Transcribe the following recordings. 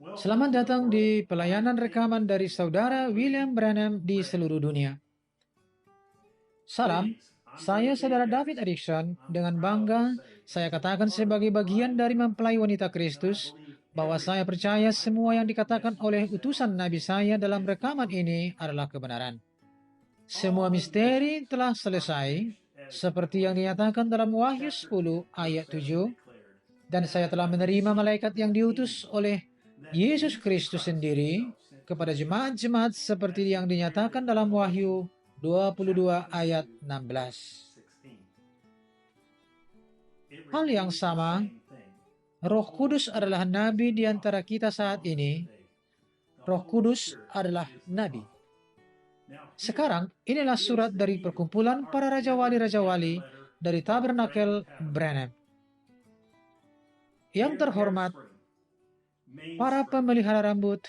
Selamat datang di pelayanan rekaman dari Saudara William Branham di seluruh dunia. Salam, saya Saudara David Erickson. Dengan bangga, saya katakan sebagai bagian dari mempelai wanita Kristus, bahwa saya percaya semua yang dikatakan oleh utusan Nabi saya dalam rekaman ini adalah kebenaran. Semua misteri telah selesai, seperti yang dinyatakan dalam Wahyu 10 ayat 7, dan saya telah menerima malaikat yang diutus oleh Yesus Kristus sendiri kepada jemaat-jemaat seperti yang dinyatakan dalam Wahyu 22 ayat 16. Hal yang sama, Roh Kudus adalah nabi di antara kita saat ini. Roh Kudus adalah nabi. Sekarang, inilah surat dari perkumpulan para Raja Wali-Raja Wali dari Tabernakel Branham. Yang terhormat, para pemelihara rambut,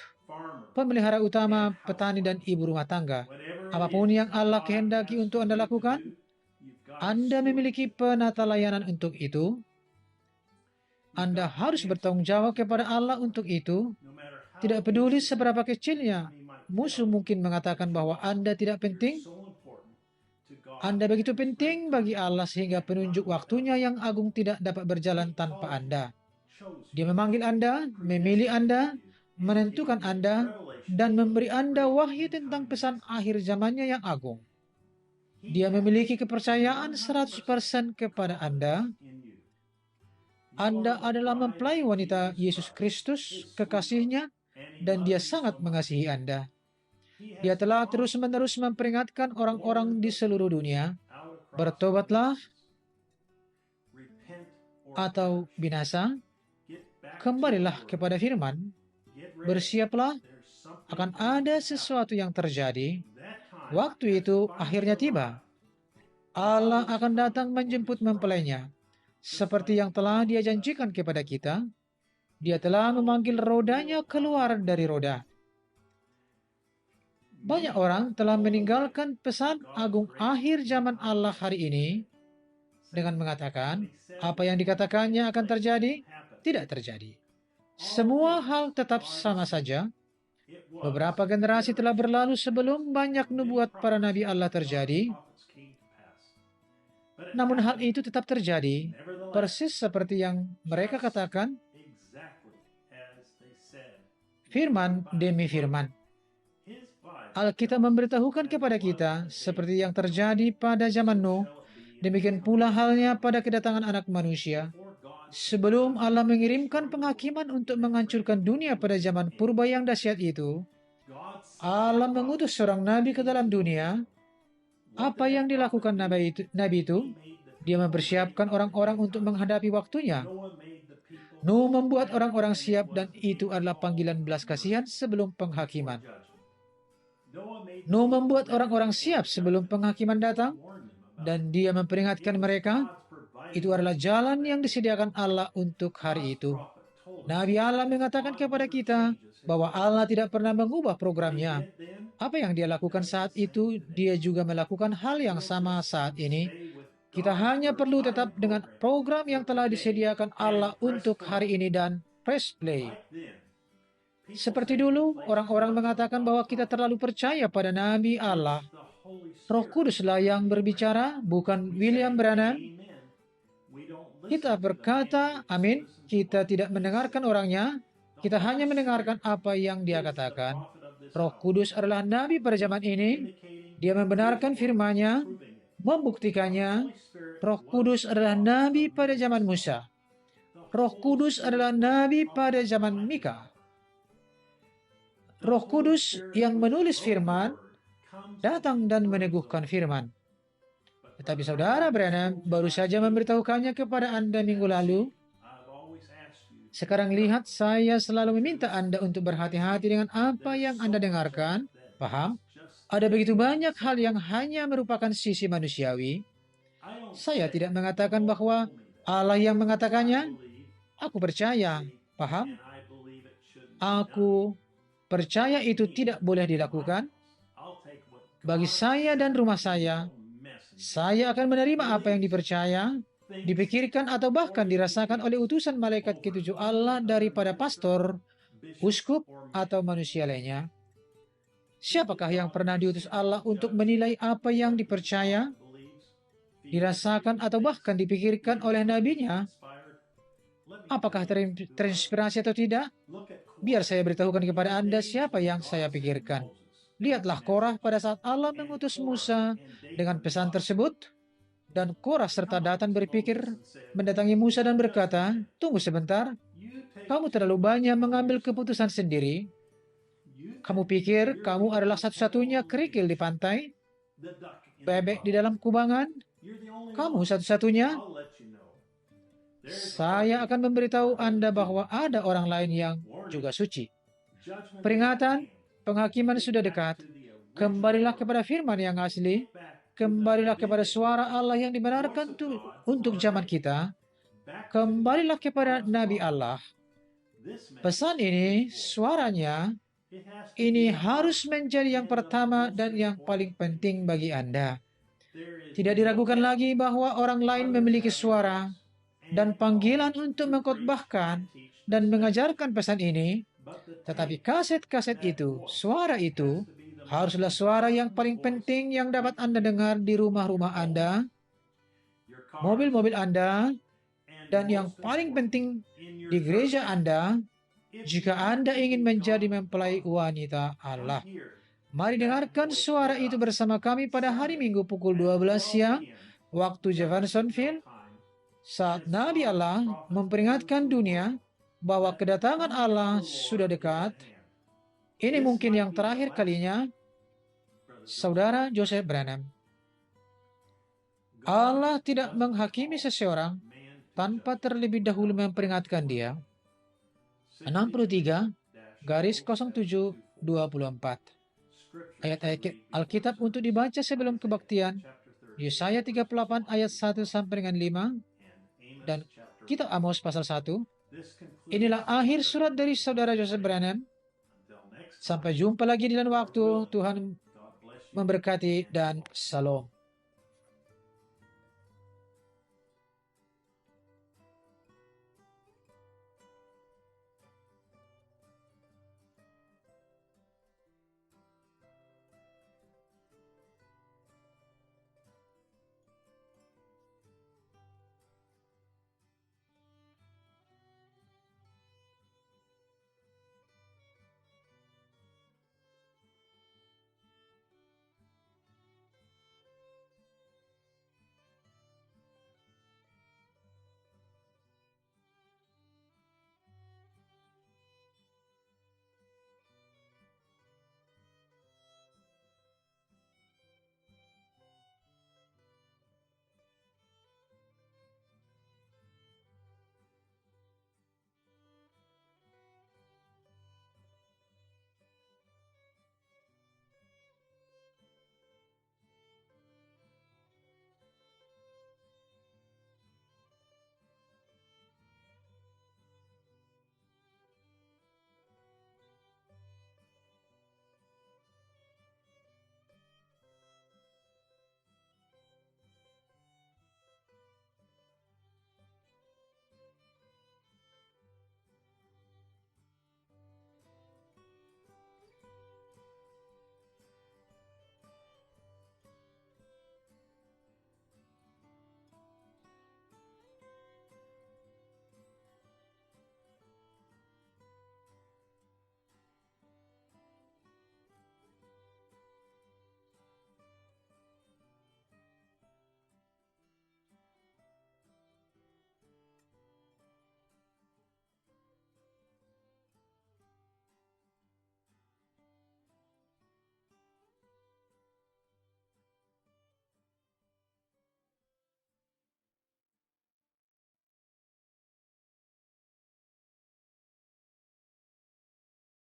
pemelihara utama, petani, dan ibu rumah tangga. Apapun yang Allah kehendaki untuk Anda lakukan, Anda memiliki penata layanan untuk itu. Anda harus bertanggung jawab kepada Allah untuk itu. Tidak peduli seberapa kecilnya, musuh mungkin mengatakan bahwa Anda tidak penting. Anda begitu penting bagi Allah sehingga penunjuk waktunya yang agung tidak dapat berjalan tanpa Anda. Dia memanggil Anda, memilih Anda, menentukan Anda, dan memberi Anda wahyu tentang pesan akhir zamannya yang agung. Dia memiliki kepercayaan 100% kepada Anda. Anda adalah mempelai wanita Yesus Kristus, kekasihnya, dan dia sangat mengasihi Anda. Dia telah terus-menerus memperingatkan orang-orang di seluruh dunia, bertobatlah atau binasa. Kembalilah kepada firman, bersiaplah, akan ada sesuatu yang terjadi. Waktu itu akhirnya tiba. Allah akan datang menjemput mempelainya. Seperti yang telah dia janjikan kepada kita, dia telah memanggil rodanya keluar dari roda. Banyak orang telah meninggalkan pesan agung akhir zaman Allah hari ini dengan mengatakan, apa yang dikatakannya akan terjadi, tidak terjadi. Semua hal tetap sama saja. Beberapa generasi telah berlalu sebelum banyak nubuat para nabi Allah terjadi. Namun hal itu tetap terjadi, persis seperti yang mereka katakan, firman demi firman. Alkitab memberitahukan kepada kita, seperti yang terjadi pada zaman Nuh, demikian pula halnya pada kedatangan anak manusia. Sebelum Allah mengirimkan penghakiman untuk menghancurkan dunia pada zaman purba yang dahsyat itu, Allah mengutus seorang nabi ke dalam dunia. Apa yang dilakukan nabi itu? Dia mempersiapkan orang-orang untuk menghadapi waktunya. Nuh membuat orang-orang siap, dan itu adalah panggilan belas kasihan sebelum penghakiman. Nuh membuat orang-orang siap sebelum penghakiman datang, dan dia memperingatkan mereka. Itu adalah jalan yang disediakan Allah untuk hari itu. Nabi Allah mengatakan kepada kita bahwa Allah tidak pernah mengubah programnya. Apa yang dia lakukan saat itu, dia juga melakukan hal yang sama saat ini. Kita hanya perlu tetap dengan program yang telah disediakan Allah untuk hari ini dan press play. Seperti dulu, orang-orang mengatakan bahwa kita terlalu percaya pada Nabi Allah. Roh Kuduslah yang berbicara, bukan William Branham. Kita berkata, amin, kita tidak mendengarkan orangnya, kita hanya mendengarkan apa yang dia katakan. Roh Kudus adalah nabi pada zaman ini. Dia membenarkan firman-Nya, membuktikannya. Roh Kudus adalah nabi pada zaman Musa. Roh Kudus adalah nabi pada zaman Mika. Roh Kudus yang menulis firman datang dan meneguhkan firman. Tetapi saudara Branham baru saja memberitahukannya kepada Anda minggu lalu. Sekarang lihat, saya selalu meminta Anda untuk berhati-hati dengan apa yang Anda dengarkan. Paham? Ada begitu banyak hal yang hanya merupakan sisi manusiawi. Saya tidak mengatakan bahwa Allah yang mengatakannya. Aku percaya. Paham? Aku percaya itu tidak boleh dilakukan. Bagi saya dan rumah saya akan menerima apa yang dipercaya, dipikirkan, atau bahkan dirasakan oleh utusan malaikat ketujuh Allah daripada pastor, uskup, atau manusia lainnya. Siapakah yang pernah diutus Allah untuk menilai apa yang dipercaya, dirasakan, atau bahkan dipikirkan oleh nabinya? Apakah terinspirasi atau tidak? Biar saya beritahukan kepada Anda siapa yang saya pikirkan. Lihatlah Korah pada saat Allah mengutus Musa dengan pesan tersebut. Dan Korah serta Datan berpikir mendatangi Musa dan berkata, "Tunggu sebentar, kamu terlalu banyak mengambil keputusan sendiri. Kamu pikir kamu adalah satu-satunya kerikil di pantai, bebek di dalam kubangan? Kamu satu-satunya? Saya akan memberitahu Anda bahwa ada orang lain yang juga suci. Peringatan, penghakiman sudah dekat. Kembalilah kepada firman yang asli. Kembalilah kepada suara Allah yang dibenarkan untuk zaman kita. Kembalilah kepada Nabi Allah. Pesan ini, suaranya, ini harus menjadi yang pertama dan yang paling penting bagi Anda. Tidak diragukan lagi bahwa orang lain memiliki suara dan panggilan untuk mengkhotbahkan dan mengajarkan pesan ini, tetapi kaset-kaset itu, suara itu, haruslah suara yang paling penting yang dapat Anda dengar di rumah-rumah Anda, mobil-mobil Anda, dan yang paling penting di gereja Anda, jika Anda ingin menjadi mempelai wanita Allah. Mari dengarkan suara itu bersama kami pada hari Minggu pukul 12 siang, waktu Jeffersonville, saat Nabi Allah memperingatkan dunia bahwa kedatangan Allah sudah dekat. Ini mungkin yang terakhir kalinya, Saudara Joseph Branham. Allah tidak menghakimi seseorang tanpa terlebih dahulu memperingatkan dia. 63 garis 0724. Ayat-ayat Alkitab untuk dibaca sebelum kebaktian, Yesaya 38 ayat 1 sampai dengan 5, dan kitab Amos pasal 1. Inilah akhir surat dari Saudara Joseph Branham. Sampai jumpa lagi di lain waktu. Tuhan memberkati dan salam.